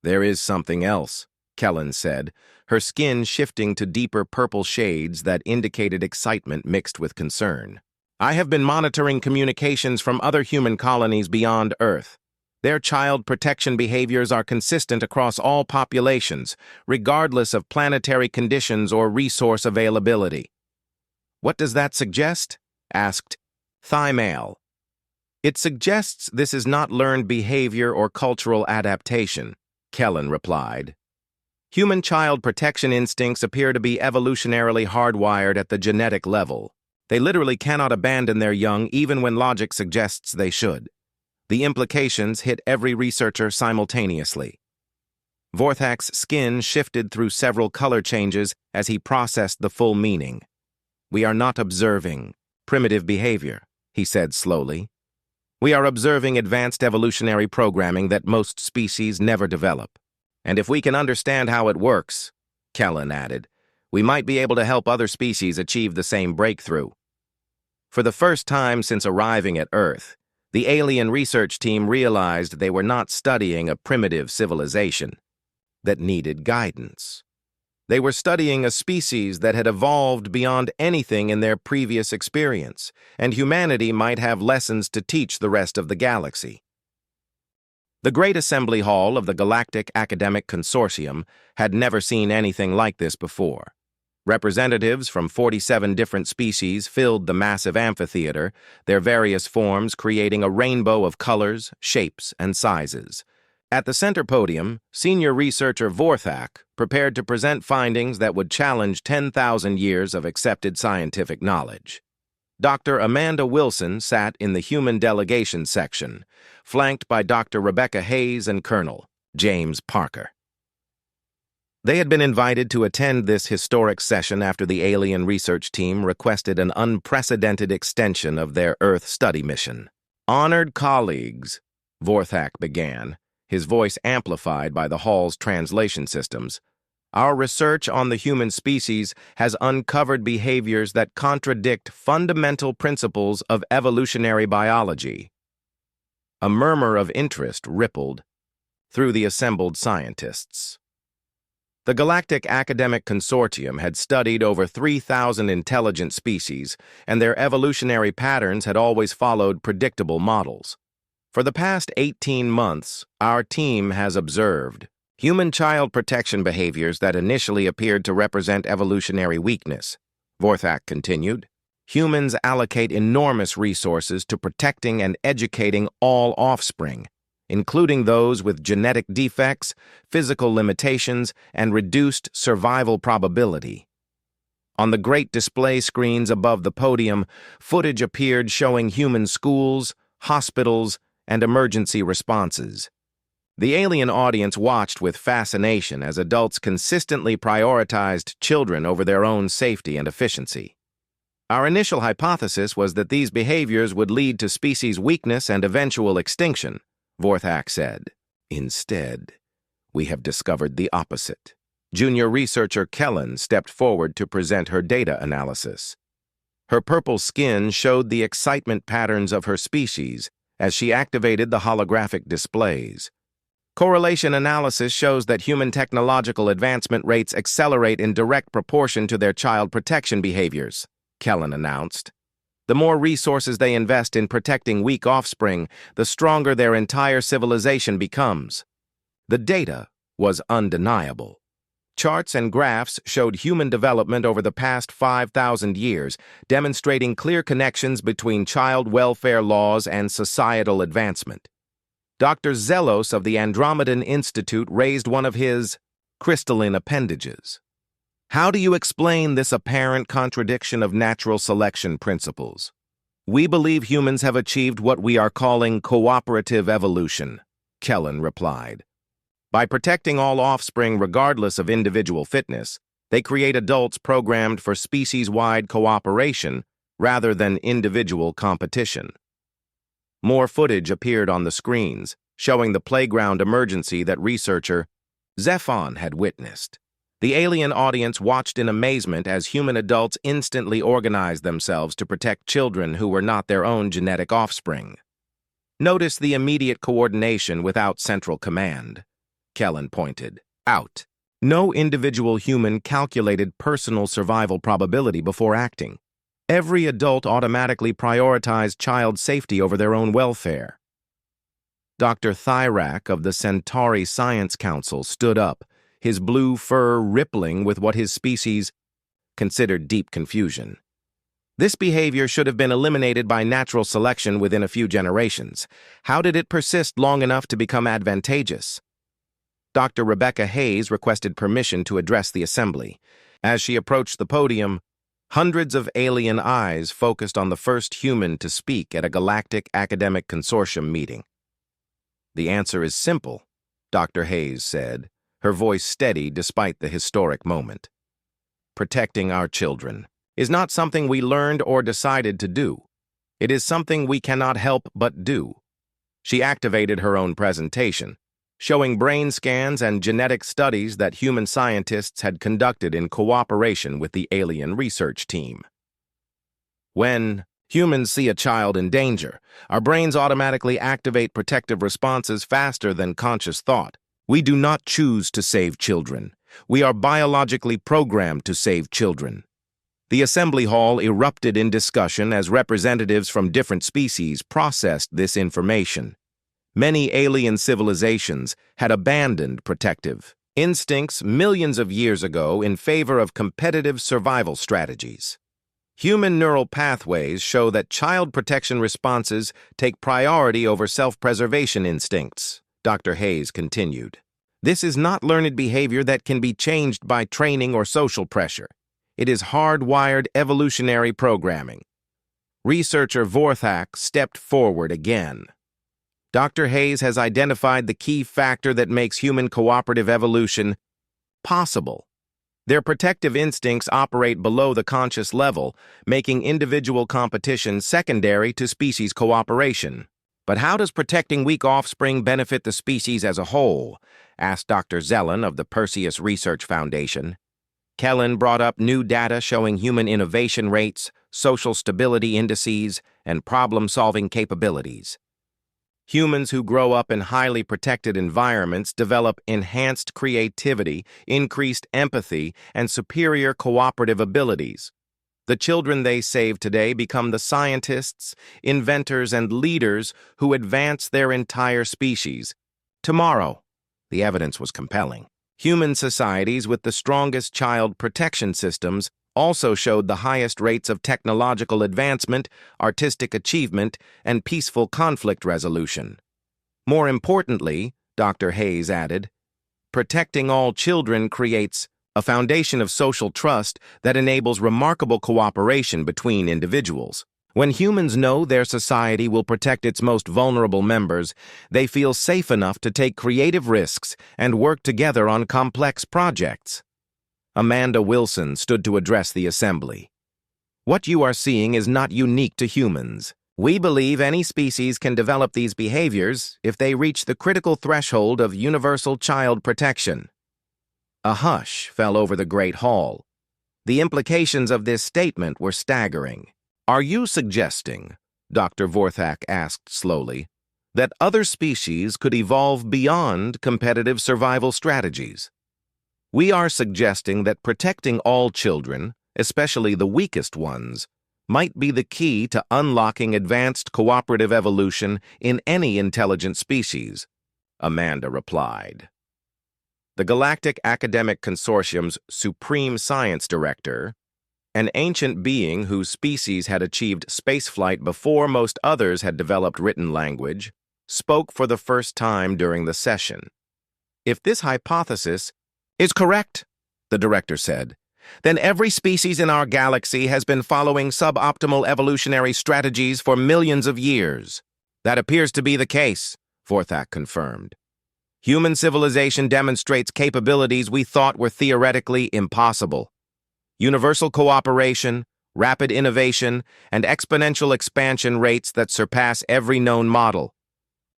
There is something else, Kellen said, her skin shifting to deeper purple shades that indicated excitement mixed with concern. I have been monitoring communications from other human colonies beyond Earth. Their child protection behaviors are consistent across all populations, regardless of planetary conditions or resource availability. What does that suggest? Asked Thymale. It suggests this is not learned behavior or cultural adaptation, Kellen replied. Human child protection instincts appear to be evolutionarily hardwired at the genetic level. They literally cannot abandon their young even when logic suggests they should. The implications hit every researcher simultaneously. Vorthak's skin shifted through several color changes as he processed the full meaning. We are not observing primitive behavior, he said slowly. We are observing advanced evolutionary programming that most species never develop. And if we can understand how it works, Kellen added, we might be able to help other species achieve the same breakthrough. For the first time since arriving at Earth, the alien research team realized they were not studying a primitive civilization that needed guidance. They were studying a species that had evolved beyond anything in their previous experience, and humanity might have lessons to teach the rest of the galaxy. The Great Assembly Hall of the Galactic Academic Consortium had never seen anything like this before. Representatives from 47 different species filled the massive amphitheater, their various forms creating a rainbow of colors, shapes, and sizes. At the center podium, senior researcher Vorthak prepared to present findings that would challenge 10,000 years of accepted scientific knowledge. Dr. Amanda Wilson sat in the human delegation section, flanked by Dr. Rebecca Hayes and Colonel James Parker. They had been invited to attend this historic session after the alien research team requested an unprecedented extension of their Earth study mission. Honored colleagues, Vorthak began, his voice amplified by the hall's translation systems, our research on the human species has uncovered behaviors that contradict fundamental principles of evolutionary biology. A murmur of interest rippled through the assembled scientists. The Galactic Academic Consortium had studied over 3,000 intelligent species, and their evolutionary patterns had always followed predictable models. For the past 18 months, our team has observed human child protection behaviors that initially appeared to represent evolutionary weakness. Vorthak continued, humans allocate enormous resources to protecting and educating all offspring, including those with genetic defects, physical limitations, and reduced survival probability. On the great display screens above the podium, footage appeared showing human schools, hospitals, and emergency responses. The alien audience watched with fascination as adults consistently prioritized children over their own safety and efficiency. Our initial hypothesis was that these behaviors would lead to species weakness and eventual extinction, Vorthak said. Instead, we have discovered the opposite. Junior researcher Kellen stepped forward to present her data analysis. Her purple skin showed the excitement patterns of her species as she activated the holographic displays. Correlation analysis shows that human technological advancement rates accelerate in direct proportion to their child protection behaviors, Kellen announced. The more resources they invest in protecting weak offspring, the stronger their entire civilization becomes. The data was undeniable. Charts and graphs showed human development over the past 5,000 years, demonstrating clear connections between child welfare laws and societal advancement. Dr. Zelos of the Andromedan Institute raised one of his crystalline appendages. How do you explain this apparent contradiction of natural selection principles? We believe humans have achieved what we are calling cooperative evolution, Kellen replied. By protecting all offspring regardless of individual fitness, they create adults programmed for species-wide cooperation rather than individual competition. More footage appeared on the screens, showing the playground emergency that researcher Zephon had witnessed. The alien audience watched in amazement as human adults instantly organized themselves to protect children who were not their own genetic offspring. Notice the immediate coordination without central command, Kellen pointed out. No individual human calculated personal survival probability before acting. Every adult automatically prioritized child safety over their own welfare. Dr. Thyrak of the Centauri Science Council stood up, his blue fur rippling with what his species considered deep confusion. This behavior should have been eliminated by natural selection within a few generations. How did it persist long enough to become advantageous? Dr. Rebecca Hayes requested permission to address the assembly. As she approached the podium, hundreds of alien eyes focused on the first human to speak at a galactic academic consortium meeting. The answer is simple, Dr. Hayes said, her voice steady despite the historic moment. Protecting our children is not something we learned or decided to do. It is something we cannot help but do. She activated her own presentation, showing brain scans and genetic studies that human scientists had conducted in cooperation with the alien research team. When humans see a child in danger, our brains automatically activate protective responses faster than conscious thought. We do not choose to save children. We are biologically programmed to save children. The assembly hall erupted in discussion as representatives from different species processed this information. Many alien civilizations had abandoned protective instincts millions of years ago in favor of competitive survival strategies. Human neural pathways show that child protection responses take priority over self-preservation instincts, Dr. Hayes continued. This is not learned behavior that can be changed by training or social pressure. It is hardwired evolutionary programming. Researcher Vorthak stepped forward again. Dr. Hayes has identified the key factor that makes human cooperative evolution possible. Their protective instincts operate below the conscious level, making individual competition secondary to species cooperation. But how does protecting weak offspring benefit the species as a whole? Asked Dr. Zelen of the Perseus Research Foundation. Kellen brought up new data showing human innovation rates, social stability indices, and problem-solving capabilities. Humans who grow up in highly protected environments develop enhanced creativity, increased empathy, and superior cooperative abilities. The children they save today become the scientists, inventors, and leaders who advance their entire species. Tomorrow, the evidence was compelling. Human societies with the strongest child protection systems also showed the highest rates of technological advancement, artistic achievement, and peaceful conflict resolution. More importantly, Dr. Hayes added, protecting all children creates a foundation of social trust that enables remarkable cooperation between individuals. When humans know their society will protect its most vulnerable members, they feel safe enough to take creative risks and work together on complex projects. Amanda Wilson stood to address the assembly. What you are seeing is not unique to humans. We believe any species can develop these behaviors if they reach the critical threshold of universal child protection. A hush fell over the Great Hall. The implications of this statement were staggering. Are you suggesting, Dr. Vorthak asked slowly, that other species could evolve beyond competitive survival strategies? We are suggesting that protecting all children, especially the weakest ones, might be the key to unlocking advanced cooperative evolution in any intelligent species, Amanda replied. The Galactic Academic Consortium's Supreme Science Director, an ancient being whose species had achieved spaceflight before most others had developed written language, spoke for the first time during the session. If this hypothesis is correct, the director said, then every species in our galaxy has been following suboptimal evolutionary strategies for millions of years. That appears to be the case, Vorthak confirmed. Human civilization demonstrates capabilities we thought were theoretically impossible. Universal cooperation, rapid innovation, and exponential expansion rates that surpass every known model.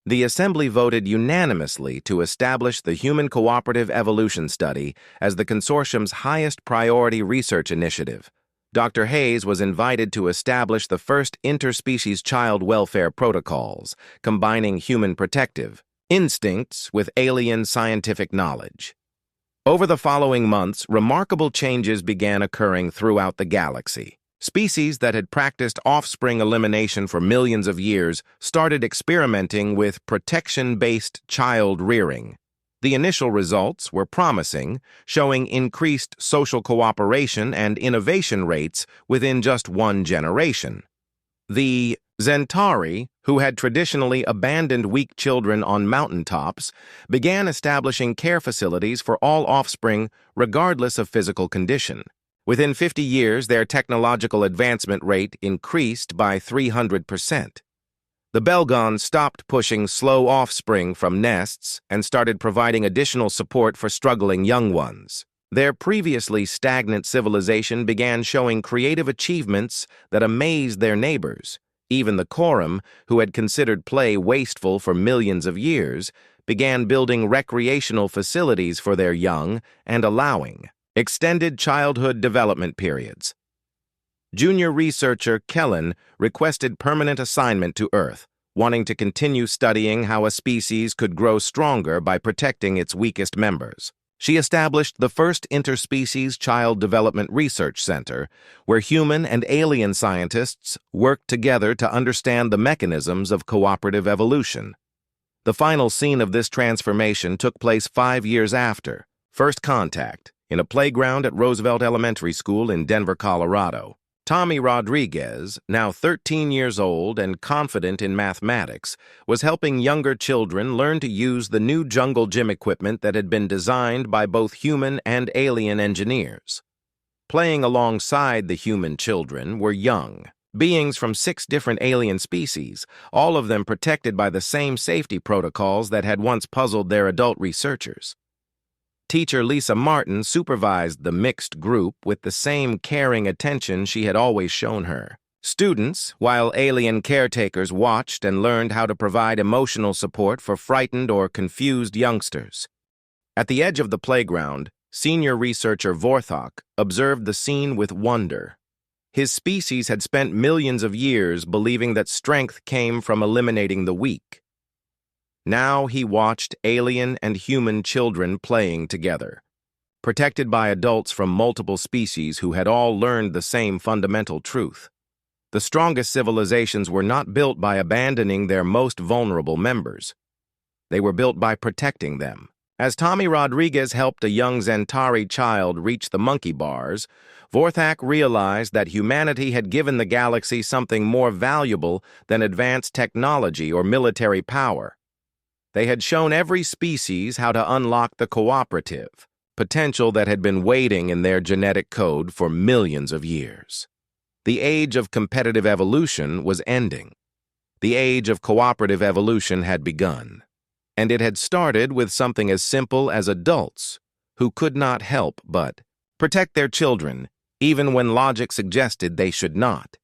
The Assembly voted unanimously to establish the Human Cooperative Evolution Study as the consortium's highest priority research initiative. Dr. Hayes was invited to establish the first interspecies child welfare protocols, combining human protective instincts with alien scientific knowledge. Over the following months, remarkable changes began occurring throughout the galaxy. Species that had practiced offspring elimination for millions of years started experimenting with protection-based child rearing. The initial results were promising, showing increased social cooperation and innovation rates within just one generation. The Zentauri, who had traditionally abandoned weak children on mountaintops, began establishing care facilities for all offspring regardless of physical condition. Within 50 years, their technological advancement rate increased by 300%. The Belgons stopped pushing slow offspring from nests and started providing additional support for struggling young ones. Their previously stagnant civilization began showing creative achievements that amazed their neighbors. Even the Quorum, who had considered play wasteful for millions of years, began building recreational facilities for their young and allowing extended childhood development periods. Junior researcher Kellen requested permanent assignment to Earth, wanting to continue studying how a species could grow stronger by protecting its weakest members. She established the first interspecies child development research center, where human and alien scientists worked together to understand the mechanisms of cooperative evolution. The final scene of this transformation took place 5 years after first contact, in a playground at Roosevelt Elementary School in Denver, Colorado. Tommy Rodriguez, now 13 years old and confident in mathematics, was helping younger children learn to use the new jungle gym equipment that had been designed by both human and alien engineers. Playing alongside the human children were young beings from 6 different alien species, all of them protected by the same safety protocols that had once puzzled their adult researchers. Teacher Lisa Martin supervised the mixed group with the same caring attention she had always shown her. Students, while alien caretakers watched and learned how to provide emotional support for frightened or confused youngsters. At the edge of the playground, senior researcher Vorthak observed the scene with wonder. His species had spent millions of years believing that strength came from eliminating the weak. Now he watched alien and human children playing together, protected by adults from multiple species who had all learned the same fundamental truth. The strongest civilizations were not built by abandoning their most vulnerable members. They were built by protecting them. As Tommy Rodriguez helped a young Zentauri child reach the monkey bars, Vorthak realized that humanity had given the galaxy something more valuable than advanced technology or military power. They had shown every species how to unlock the cooperative potential that had been waiting in their genetic code for millions of years. The age of competitive evolution was ending. The age of cooperative evolution had begun. And it had started with something as simple as adults who could not help but protect their children, even when logic suggested they should not.